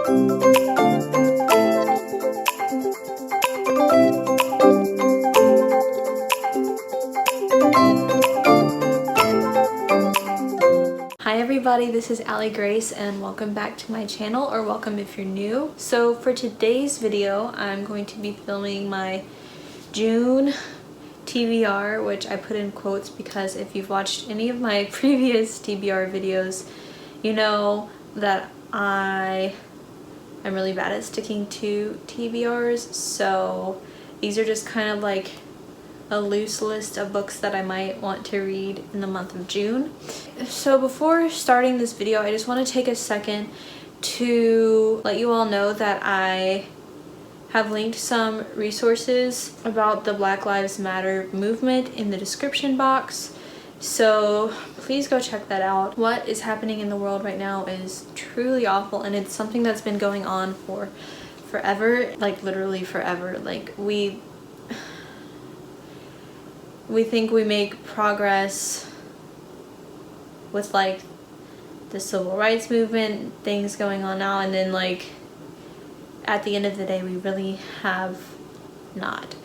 Hi everybody, this is Allie Grace and welcome back to my channel, or welcome if you're new. So for today's video, I'm going to be filming my June TBR, which I put in quotes because if you've watched any of my previous TBR videos, you know that I am really bad at sticking to TBRs, so these are just kind of like a loose list of books that I might want to read in the month of June. So before starting this video, I just want to take a second to let you all know that I have linked some resources about the Black Lives Matter movement in the description box. So please go check that out. What is happening in the world right now is truly awful, and it's something that's been going on for forever, like literally forever. Like we think we make progress with like the civil rights movement, things going on now, and then like at the end of the day we really have not.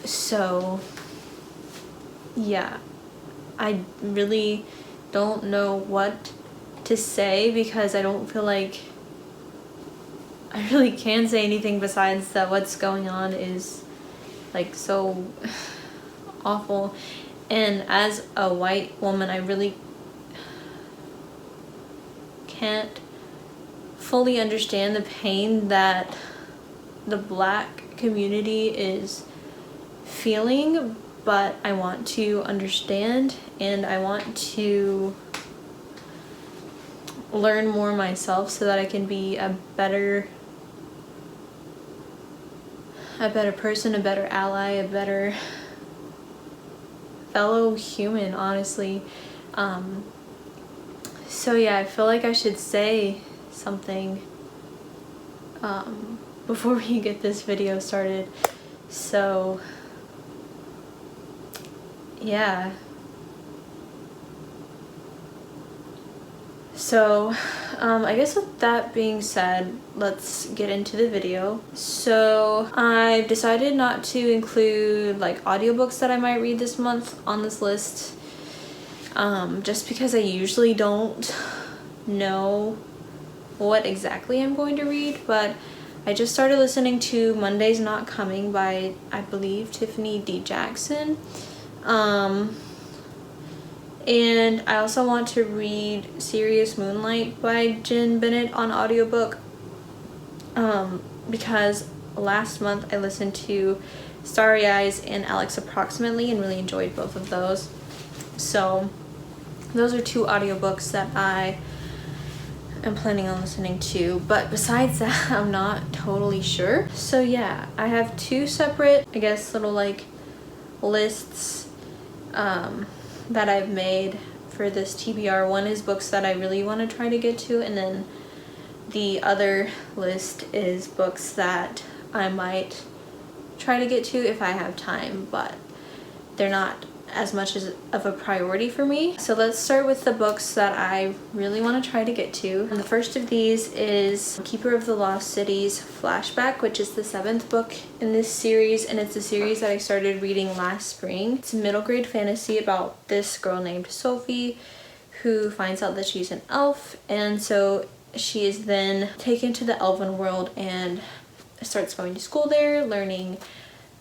So yeah, I really don't know what to say because I don't feel like I really can say anything besides that what's going on is like so awful. And as a white woman, I really can't fully understand the pain that the Black community is feeling, but I want to understand and I want to learn more myself so that I can be a better person, a better ally, a better fellow human, honestly. So yeah, I feel like I should say something before we get this video started. So yeah. So I guess with that being said, let's get into the video. So I've decided not to include like audiobooks that I might read this month on this list, just because I usually don't know what exactly I'm going to read. But I just started listening to Monday's Not Coming by, I believe, Tiffany D. Jackson. And I also want to read Serious Moonlight by Jen Bennett on audiobook, because last month I listened to Starry Eyes and Alex Approximately and really enjoyed both of those. So those are two audiobooks that I am planning on listening to, but besides that I'm not totally sure. So yeah, I have two separate, I guess, little like lists that I've made for this TBR. One is books that I really want to try to get to, and then the other list is books that I might try to get to if I have time, but they're not as much of a priority for me. So let's start with the books that I really want to try to get to. And the first of these is Keeper of the Lost Cities Flashback, which is the 7th book in this series, and it's a series that I started reading last spring. It's a middle grade fantasy about this girl named Sophie who finds out that she's an elf, and so she is then taken to the elven world and starts going to school there, learning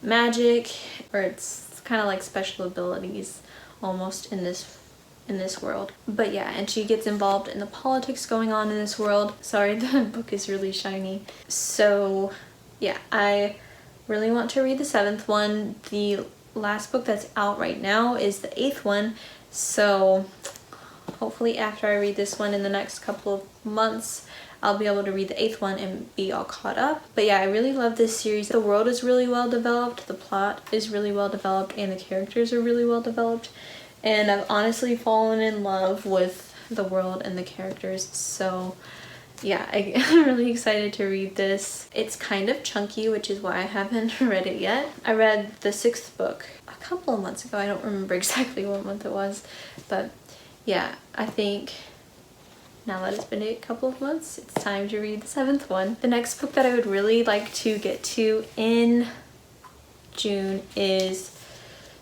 magic, or it's kind of like special abilities almost in this world. But yeah, and she gets involved in the politics going on in this world. Sorry, the book is really shiny. So yeah, I really want to read the 7th one. The last book that's out right now is the 8th one, so hopefully after I read this one in the next couple of months, I'll be able to read the 8th one and be all caught up. But yeah, I really love this series. The world is really well developed, the plot is really well developed, and the characters are really well developed. And I've honestly fallen in love with the world and the characters. So yeah, I'm really excited to read this. It's kind of chunky, which is why I haven't read it yet. I read the 6th book a couple of months ago. I don't remember exactly what month it was, but yeah, I think now that it's been a couple of months, it's time to read the 7th one. The next book that I would really like to get to in June is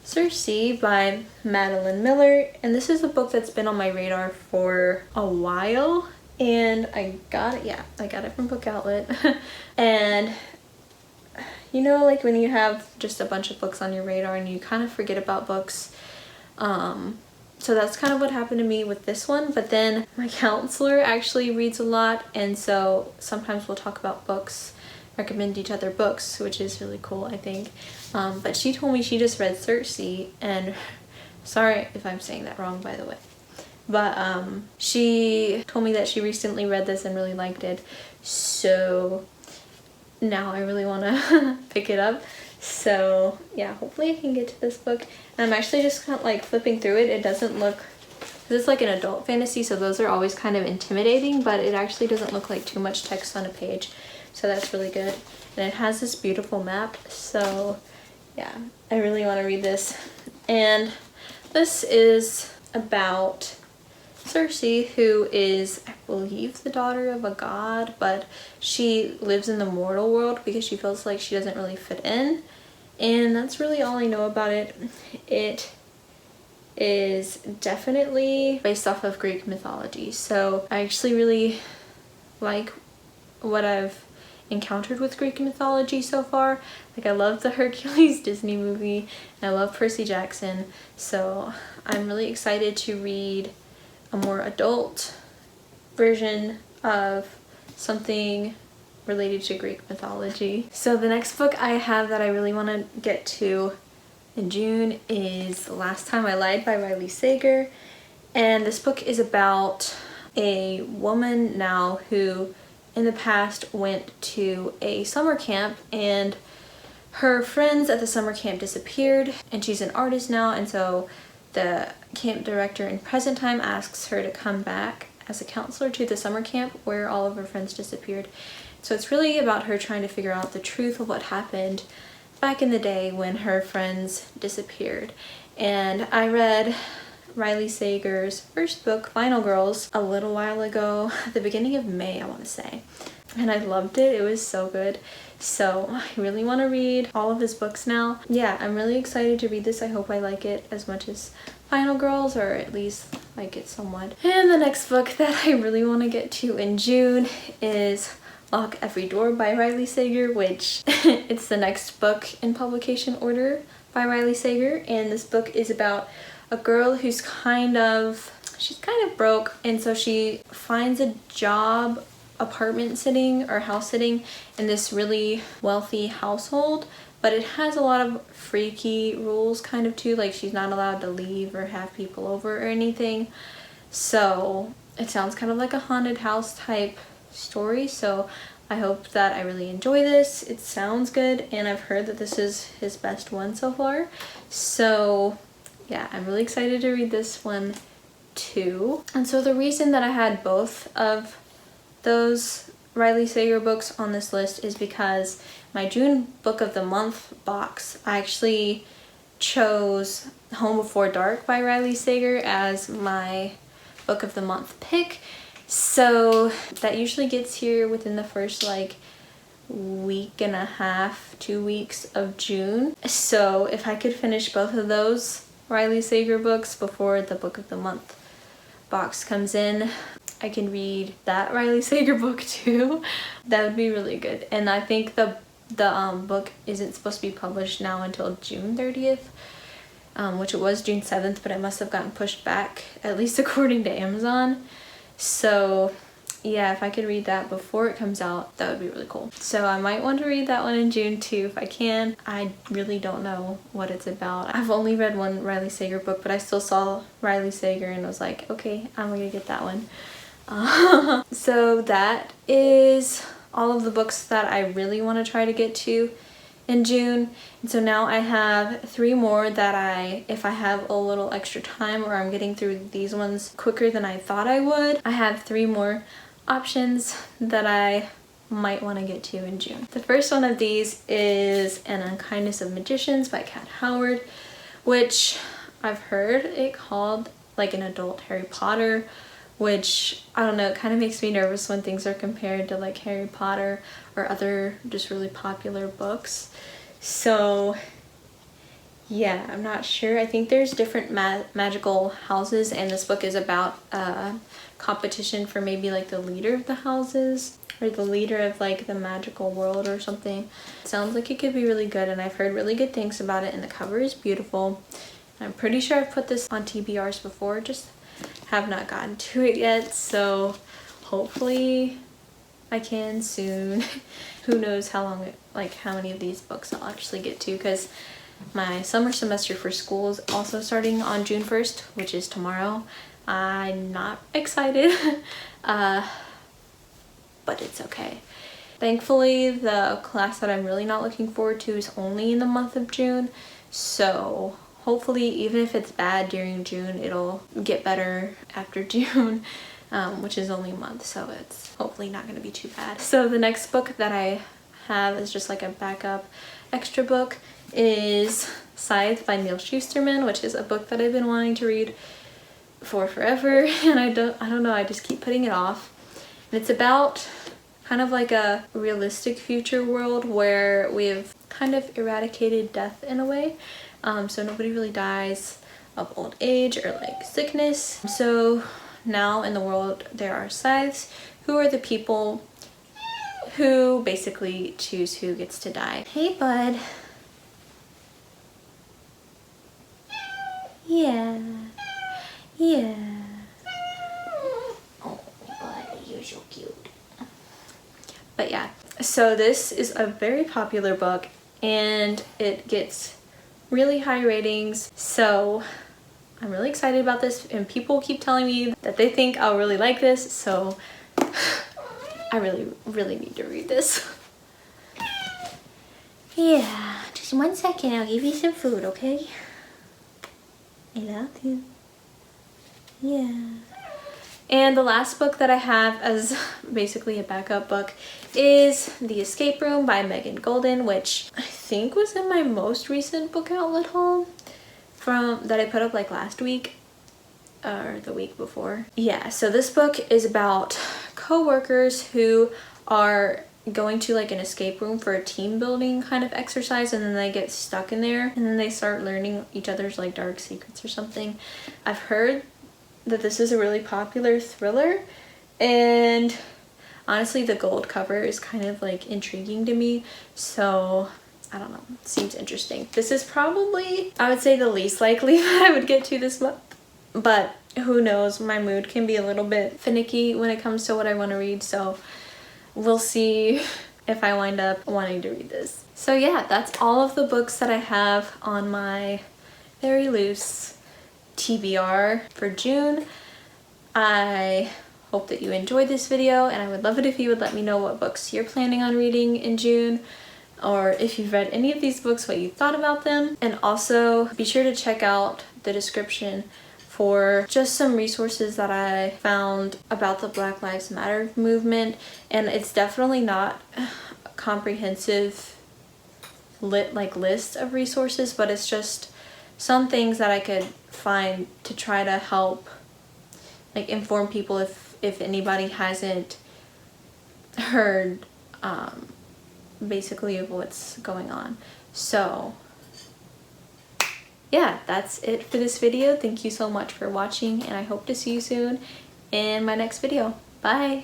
Circe by Madeline Miller, and this is a book that's been on my radar for a while, and I got it from Book Outlet. And you know, like when you have just a bunch of books on your radar and you kind of forget about books, so that's kind of what happened to me with this one. But then my counselor actually reads a lot, and so sometimes we'll talk about books, recommend each other books, which is really cool, I think. But she told me she just read Circe, and sorry if I'm saying that wrong, by the way. But she told me that she recently read this and really liked it. So now I really want to pick it up. So yeah, hopefully I can get to this book. And I'm actually just kind of like flipping through it. It doesn't look, this is like an adult fantasy, so those are always kind of intimidating, but it actually doesn't look like too much text on a page. So that's really good. And it has this beautiful map. So yeah, I really want to read this. And this is about Circe, who is, I believe, the daughter of a god, but she lives in the mortal world because she feels like she doesn't really fit in. And that's really all I know about it. It is definitely based off of Greek mythology. So I actually really like what I've encountered with Greek mythology so far. Like, I love the Hercules Disney movie, and I love Percy Jackson. So I'm really excited to read a more adult version of something related to Greek mythology. So the next book I have that I really want to get to in June is The Last Time I Lied by Riley Sager. And this book is about a woman now who in the past went to a summer camp, and her friends at the summer camp disappeared, and she's an artist now, and so the camp director in present time asks her to come back as a counselor to the summer camp where all of her friends disappeared. So it's really about her trying to figure out the truth of what happened back in the day when her friends disappeared. And I read Riley Sager's first book, Final Girls, a little while ago, at the beginning of May, I want to say. And I loved it. It was so good. So I really want to read all of his books now. Yeah, I'm really excited to read this. I hope I like it as much as Final Girls, or at least like it somewhat. And the next book that I really want to get to in June is Lock Every Door by Riley Sager, which it's the next book in publication order by Riley Sager. And this book is about a girl who's she's kind of broke, and so she finds a job apartment sitting or house sitting in this really wealthy household, but it has a lot of freaky rules kind of too, like she's not allowed to leave or have people over or anything. So it sounds kind of like a haunted house type story, so I hope that I really enjoy this. It sounds good, and I've heard that this is his best one so far. So yeah, I'm really excited to read this one too. And so the reason that I had both of those Riley Sager books on this list is because my June book of the month box, I actually chose Home Before Dark by Riley Sager as my book of the month pick. So that usually gets here within the first like week and a half, 2 weeks of June. So if I could finish both of those Riley Sager books before the book of the month box comes in, I can read that Riley Sager book too. That would be really good. And I think the book isn't supposed to be published now until June 30th, which it was June 7th, but it must have gotten pushed back, at least according to Amazon. So yeah, if I could read that before it comes out, that would be really cool. So I might want to read that one in June too if I can. I really don't know what it's about. I've only read one Riley Sager book, but I still saw Riley Sager and was like, okay, I'm gonna get that one. So that is all of the books that I really want to try to get to in June. And so now I have 3 more that if I have a little extra time, or I'm getting through these ones quicker than I thought I would, I have 3 more options that I might want to get to in June. The first one of these is An Unkindness of Magicians by Kat Howard, which I've heard it called like an adult Harry Potter which I don't know, it kind of makes me nervous when things are compared to like Harry Potter or other just really popular books. So yeah, I'm not sure. I think there's different magical houses, and this book is about a competition for maybe like the leader of the houses or the leader of like the magical world or something. It sounds like it could be really good, and I've heard really good things about it, and the cover is beautiful. I'm pretty sure I've put this on TBRs before, just have not gotten to it yet, so hopefully I can soon. Who knows how long, like how many of these books I'll actually get to, because my summer semester for school is also starting on June 1st, which is tomorrow. I'm not excited, but it's okay. Thankfully, the class that I'm really not looking forward to is only in the month of June, so hopefully even if it's bad during June, it'll get better after June, which is only a month, so it's hopefully not going to be too bad. So the next book that I have is just like a backup extra book is Scythe by Neil Shusterman, which is a book that I've been wanting to read for forever, and I don't know, I just keep putting it off. And it's about kind of like a realistic future world where we have kind of eradicated death in a way. So nobody really dies of old age or like sickness. So now in the world there are scythes, who are the people who basically choose who gets to die. Hey bud. Yeah. Yeah. Oh bud, you're so cute. But yeah, so this is a very popular book and it gets really high ratings, so I'm really excited about this, and people keep telling me that they think I'll really like this, so I really need to read this. Yeah, just 1 second, I'll give you some food, okay? I love you. Yeah. And the last book that I have as basically a backup book is The Escape Room by Megan Golden, which I think was in my most recent book outlet haul that I put up like last week or the week before. Yeah, so this book is about co-workers who are going to like an escape room for a team building kind of exercise, and then they get stuck in there and then they start learning each other's like dark secrets or something. I've heard that this is a really popular thriller, and honestly the gold cover is kind of like intriguing to me, so I don't know, it seems interesting. This is probably, I would say, the least likely that I would get to this month, but who knows, my mood can be a little bit finicky when it comes to what I want to read, so we'll see if I wind up wanting to read this. So yeah, that's all of the books that I have on my very loose TBR for June. I hope that you enjoyed this video, and I would love it if you would let me know what books you're planning on reading in June, or if you've read any of these books, what you thought about them. And also be sure to check out the description for just some resources that I found about the Black Lives Matter movement, and it's definitely not a comprehensive list of resources, but it's just some things that I could find to try to help like inform people if anybody hasn't heard basically of what's going on. So yeah, that's it for this video. Thank you so much for watching, and I hope to see you soon in my next video. Bye!